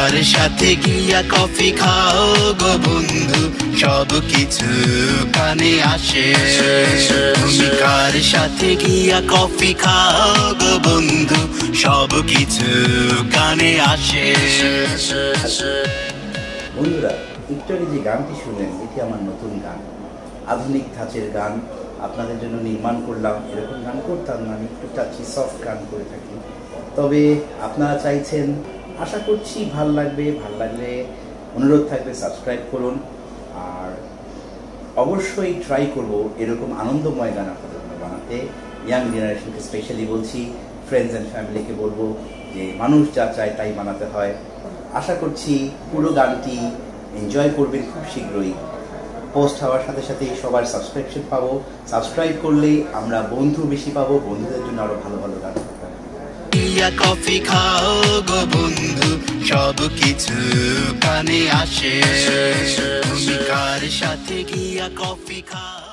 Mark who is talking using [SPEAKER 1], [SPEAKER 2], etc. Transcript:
[SPEAKER 1] কার সাথে গিয়া কফি খাও গো বন্ধু, সব কিছু কানে আসে। তুমি কার সাথে গিয়া কফি খাও গো বন্ধু, সব কিছু কানে আসে।
[SPEAKER 2] বন্ধুরা, একটু আগে যে গানটি শুনলেন এটি আমার নতুন গান, আধুনিক ধাঁচের গান আপনাদের জন্য নির্মাণ করলাম। এরকম গান করতাম না, আমি একটু টাচি সফট গান করে থাকি, তবে আপনারা চাইছেন, আশা করছি ভাল লাগবে। ভাল লাগলে অনুরোধ থাকবে সাবস্ক্রাইব করুন, আর অবশ্যই ট্রাই করব এরকম আনন্দময় গান আপনাদের জন্য বানাতে। ইয়াং জেনারেশনকে স্পেশালি বলছি, ফ্রেন্ডস অ্যান্ড ফ্যামিলিকে বলবো যে মানুষ যা চায় তাই বানাতে হয়। আশা করছি পুরো গানটি এনজয় করবেন খুব শীঘ্রই। পোস্ট হওয়ার সাথে সাথেই সবার সাবস্ক্রিপশন পাবো, সাবস্ক্রাইব করলেই আমরা বন্ধু বেশি পাবো, বন্ধুদের জন্য আরো ভালো ভালো গান।
[SPEAKER 1] কফি খাও গো বন্ধু, সব কিছু কানে আসে। তুমি কার সাথে গিয়া কফি খাও।